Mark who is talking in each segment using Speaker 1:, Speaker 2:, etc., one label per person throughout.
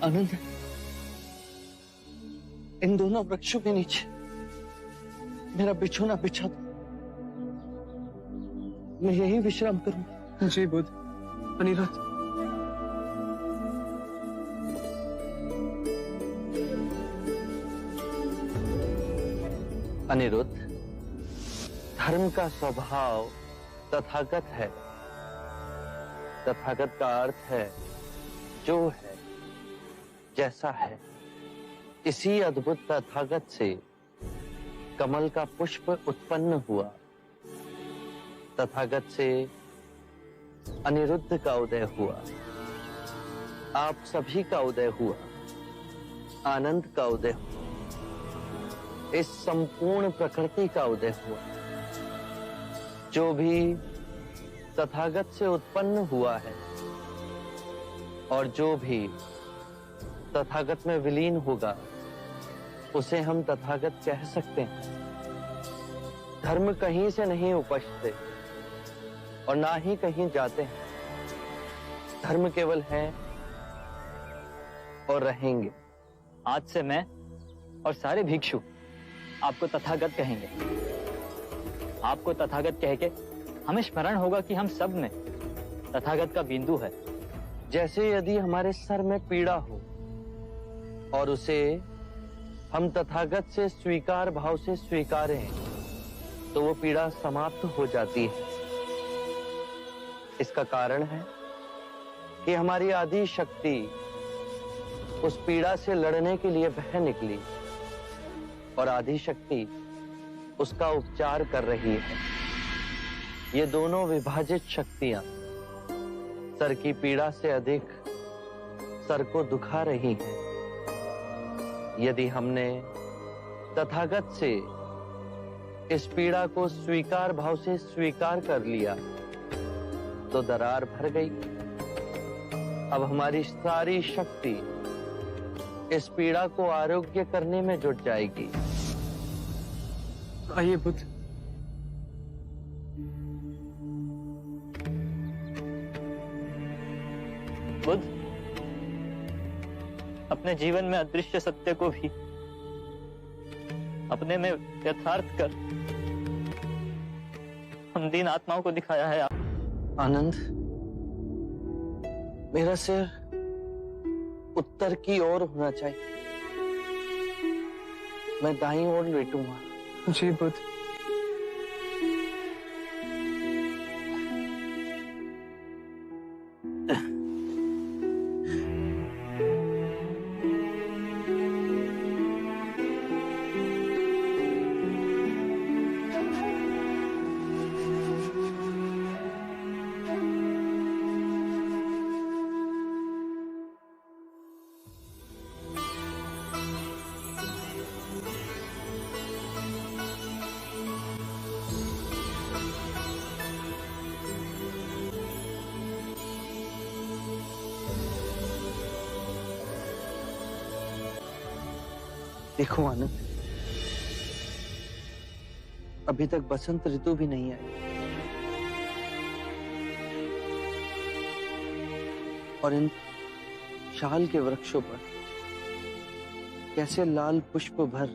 Speaker 1: आनंद, इन दोनों वृक्षों के नीचे मेरा बिछोना बिछा दो। मैं यही विश्राम करूंगा।
Speaker 2: जी बुध। अनिरुद्ध,
Speaker 1: अनिरुद्ध, धर्म का स्वभाव तथागत है। तथागत का अर्थ है जो है, जैसा है। इसी अद्भुत तथागत से कमल का पुष्प उत्पन्न हुआ। तथागत से अनिरुद्ध का उदय हुआ। आप सभी का उदय हुआ। आनंद का उदय हुआ। इस संपूर्ण प्रकृति का उदय हुआ। जो भी तथागत से उत्पन्न हुआ है और जो भी तथागत में विलीन होगा, उसे हम तथागत कह सकते हैं। धर्म कहीं से नहीं उपजते और ना ही कहीं जाते हैं। धर्म केवल है और रहेंगे।
Speaker 3: आज से मैं और सारे भिक्षु आपको तथागत कहेंगे। आपको तथागत कह के हमें स्मरण होगा कि हम सब में तथागत का बिंदु है।
Speaker 1: जैसे यदि हमारे सर में पीड़ा हो और उसे हम तथागत से स्वीकार भाव से स्वीकारें, तो वो पीड़ा समाप्त हो जाती है। इसका कारण है कि हमारी आदि शक्ति उस पीड़ा से लड़ने के लिए बह निकली और आदि शक्ति उसका उपचार कर रही है। ये दोनों विभाजित शक्तियां सर की पीड़ा से अधिक सर को दुखा रही हैं। यदि हमने तथागत से इस पीड़ा को स्वीकार भाव से स्वीकार कर लिया, तो दरार भर गई। अब हमारी सारी शक्ति इस पीड़ा को आरोग्य करने में जुट जाएगी।
Speaker 2: आइए बुध।
Speaker 3: बुध, अपने जीवन में अदृश्य सत्य को भी अपने में यथार्थ कर हम दीन आत्माओं को दिखाया है।
Speaker 1: आनंद, मेरा सिर उत्तर की ओर होना चाहिए। मैं दाईं ओर लेटूंगा।
Speaker 2: जी बुध।
Speaker 1: देखो आनंद, अभी तक बसंत ऋतु भी नहीं आई और इन शाल के वृक्षों पर कैसे लाल पुष्प भर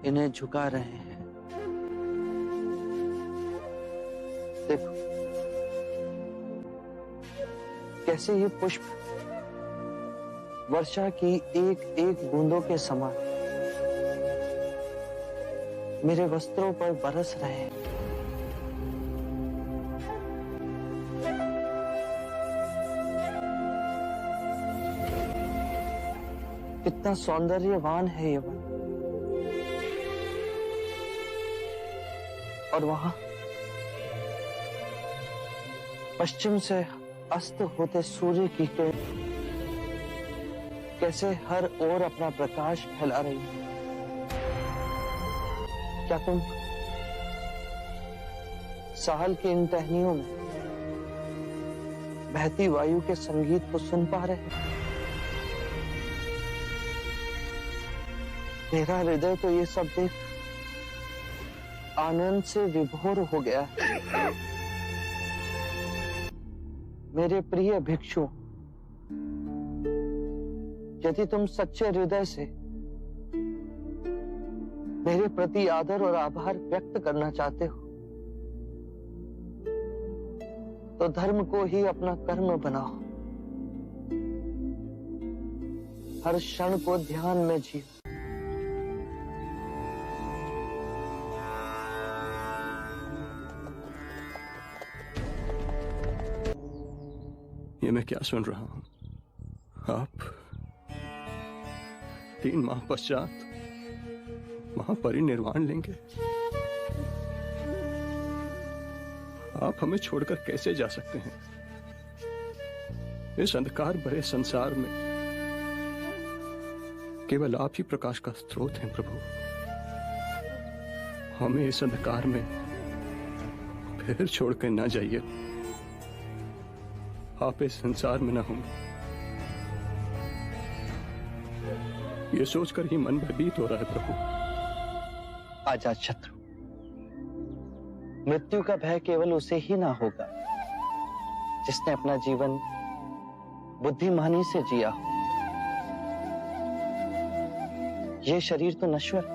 Speaker 1: इन्हें झुका रहे हैं। देखो कैसे ये पुष्प वर्षा की एक एक बूंदों के समान मेरे वस्त्रों पर बरस रहे हैं। कितना सौंदर्यवान है ये वन। और वहां पश्चिम से अस्त होते सूर्य की किरण कैसे हर ओर अपना प्रकाश फैला रही है। क्या तुम साल की इन टहनियों में बहती वायु के संगीत को सुन पा रहे हैं? मेरा हृदय तो ये सब देख आनंद से विभोर हो गया है। मेरे प्रिय भिक्षु, यदि तुम सच्चे हृदय से मेरे प्रति आदर और आभार व्यक्त करना चाहते हो तो धर्म को ही अपना कर्म बनाओ। हर क्षण को ध्यान में जियो।
Speaker 4: ये मैं क्या सुन रहा हूं? आप 3 माह पश्चात महापरिनिर्वाण लेंगे। आप हमें छोड़कर कैसे जा सकते हैं? इस अंधकार भरे संसार में केवल आप ही प्रकाश का स्रोत हैं प्रभु। हमें इस अंधकार में फिर छोड़कर ना जाइए। आप इस संसार में ना होंगे, ये सोचकर ही मन भयभीत हो रहा है प्रभु।
Speaker 1: अजात शत्रु, मृत्यु का भय केवल उसे ही ना होगा जिसने अपना जीवन बुद्धिमानी से जिया हो। यह शरीर तो नश्वर है,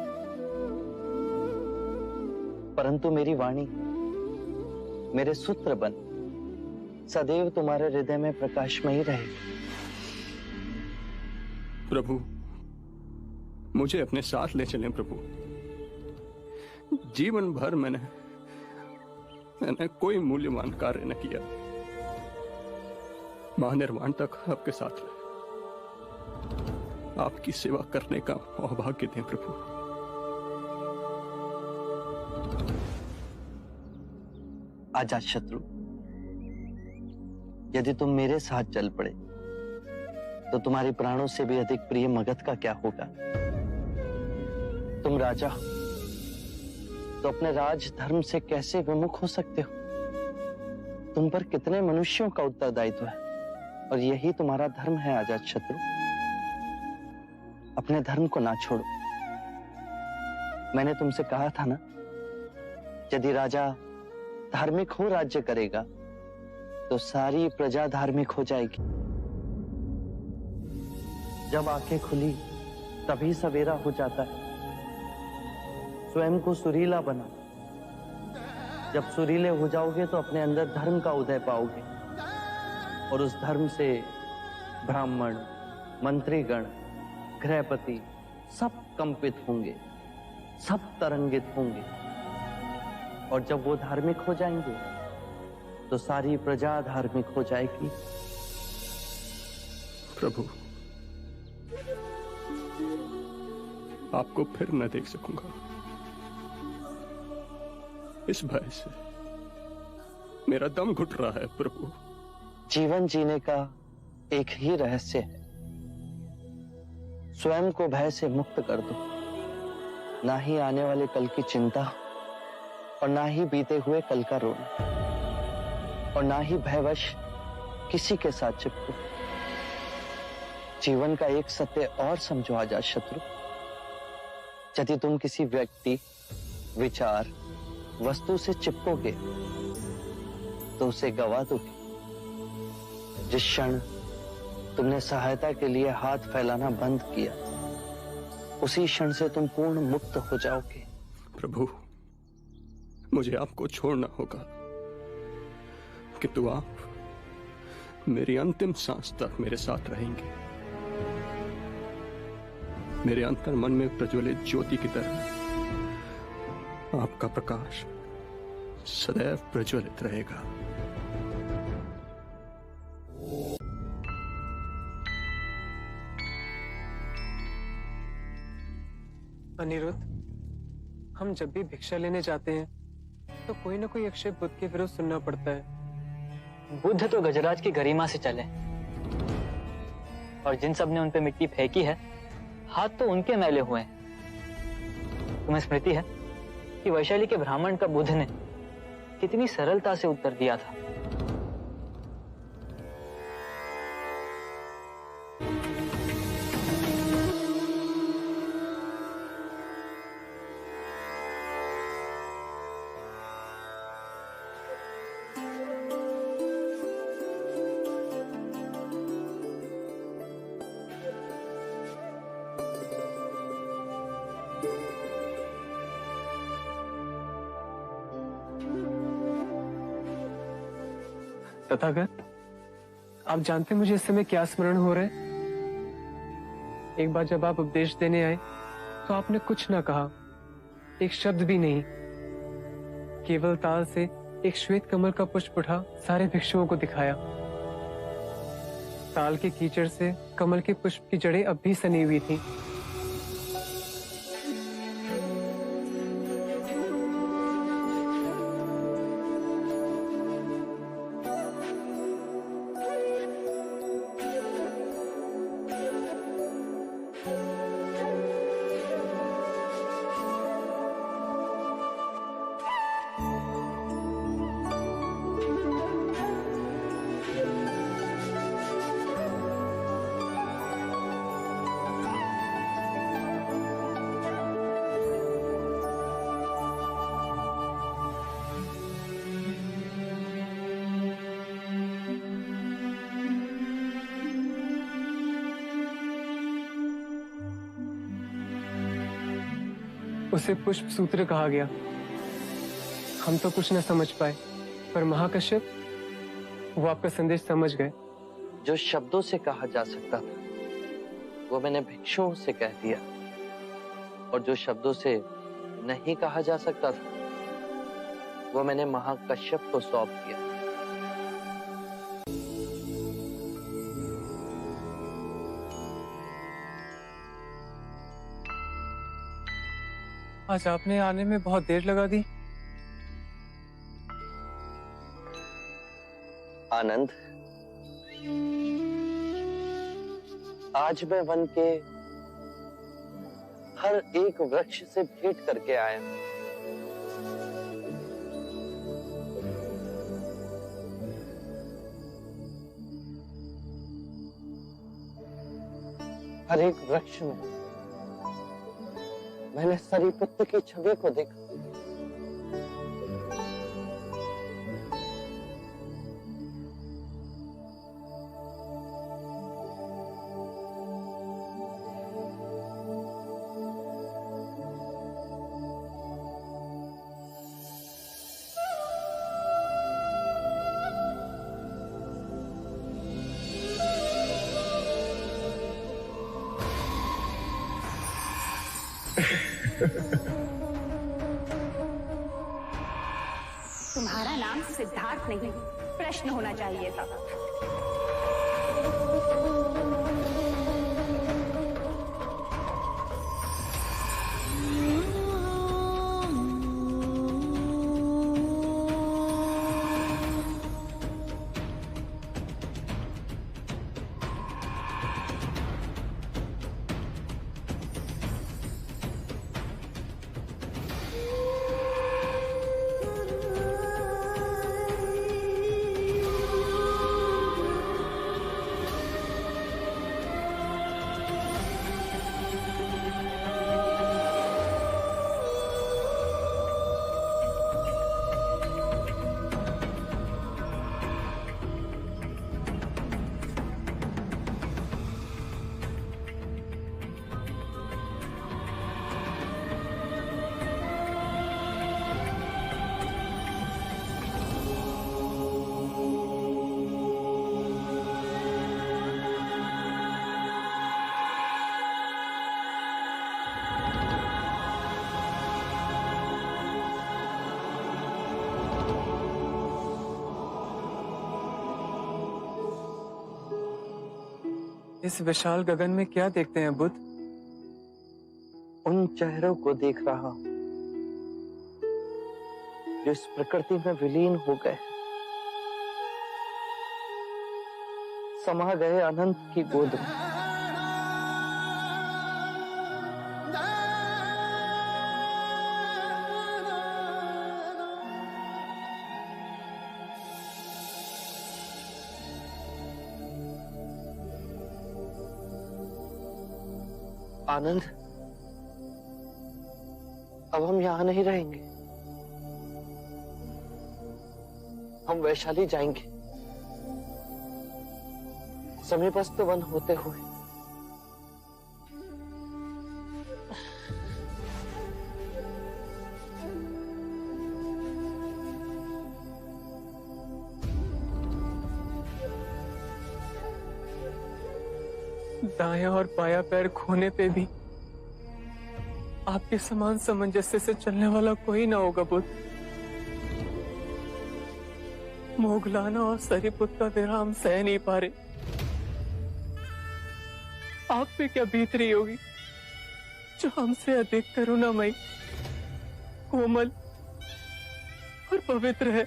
Speaker 1: परंतु मेरी वाणी, मेरे सूत्र बन सदैव तुम्हारे हृदय में प्रकाशमयी रहेगी।
Speaker 4: प्रभु, मुझे अपने साथ ले चलें प्रभु। जीवन भर मैंने कोई मूल्यवान कार्य न किया। महानिर्वाण तक आपके साथ रहे। आपकी सेवा करने का सौभाग्य दें प्रभु।
Speaker 1: अजात शत्रु, यदि तुम मेरे साथ चल पड़े तो तुम्हारे प्राणों से भी अधिक प्रिय मगध का क्या होगा? तुम राजा हो तो अपने राज धर्म से कैसे विमुख हो सकते हो? तुम पर कितने मनुष्यों का उत्तरदायित्व है और यही तुम्हारा धर्म है। अजात शत्रु, अपने धर्म को ना छोड़ो। मैंने तुमसे कहा था ना, यदि राजा धार्मिक हो राज्य करेगा तो सारी प्रजा धार्मिक हो जाएगी। जब आंखें खुली तभी सवेरा हो जाता है। स्वयं को सुरीला बना। जब सुरीले हो जाओगे तो अपने अंदर धर्म का उदय पाओगे और उस धर्म से ब्राह्मण, मंत्रीगण, गृहपति सब कंपित होंगे, सब तरंगित होंगे। और जब वो धार्मिक हो जाएंगे तो सारी प्रजा धार्मिक हो जाएगी।
Speaker 4: प्रभु, आपको फिर न देख सकूंगा। इस भय से मेरा दम घुट रहा है प्रभु।
Speaker 1: जीवन जीने का एक ही रहस्य है, स्वयं को भय से मुक्त कर दो। ना ही आने वाले कल की चिंता और ना ही बीते हुए कल का रोना और ना ही भयवश किसी के साथ चिपको। जीवन का एक सत्य और समझो अजात शत्रु, यदि तुम किसी व्यक्ति, विचार, वस्तु से चिपकोगे तो उसे गवा दोगे। जिस क्षण तुमने सहायता के लिए हाथ फैलाना बंद किया, उसी क्षण से तुम पूर्ण मुक्त हो जाओगे।
Speaker 4: प्रभु, मुझे आपको छोड़ना होगा, किंतु आप मेरी अंतिम सांस तक मेरे साथ रहेंगे। मेरे अंतर मन में प्रज्वलित ज्योति की तरह आपका प्रकाश सदैव प्रज्वलित रहेगा।
Speaker 2: अनिरुद्ध, हम जब भी भिक्षा लेने जाते हैं तो कोई ना कोई अक्षय बुद्ध के विरुद्ध सुनना पड़ता है।
Speaker 3: बुद्ध तो गजराज की गरिमा से चले और जिन सब ने उन पे मिट्टी फेंकी है, हाथ तो उनके मैले हुए हैं। तुम्हें स्मृति है कि वैशाली के ब्राह्मण का बुद्ध ने कितनी सरलता से उत्तर दिया था।
Speaker 2: तथागत, आप जानते मुझे इस समय क्या स्मरण हो रहा है? एक बार जब आप उपदेश देने आए तो आपने कुछ ना कहा, एक शब्द भी नहीं। केवल ताल से एक श्वेत कमल का पुष्प उठा सारे भिक्षुओं को दिखाया। ताल के कीचड़ से कमल के पुष्प की जड़ें अब भी सनी हुई थी। उसे पुष्प सूत्र कहा गया। हम तो कुछ न समझ पाए, पर महाकश्यप वो आपका संदेश समझ गए।
Speaker 1: जो शब्दों से कहा जा सकता था वो मैंने भिक्षुओं से कह दिया, और जो शब्दों से नहीं कहा जा सकता था वो मैंने महाकश्यप को सौंप दिया।
Speaker 2: आज आपने आने में बहुत देर लगा दी।
Speaker 1: आनंद, आज मैं वन के हर एक वृक्ष से भेंट करके आया। हर एक वृक्ष में मैंने सरीपुत्र की छवि को देखा।
Speaker 5: तुम्हारा नाम सिद्धार्थ नहीं, प्रश्न होना चाहिए था।
Speaker 2: इस विशाल गगन में क्या देखते हैं बुद्ध?
Speaker 1: उन चेहरों को देख रहा हूं जो इस प्रकृति में विलीन हो गए, समा गए अनंत की गोद में। आनंद, अब हम यहां नहीं रहेंगे, हम वैशाली जाएंगे, समीपस्थ वन होते हुए।
Speaker 2: दायां और बायां पैर खोने पे भी आपके समान सामंजस्य से चलने वाला कोई ना होगा बुद्ध। मोगलाना और सरीपुत का विराम सह नहीं पा रहे। आप पे क्या बीत रही होगी जो हमसे अधिक करुणामयी, कोमल और पवित्र है।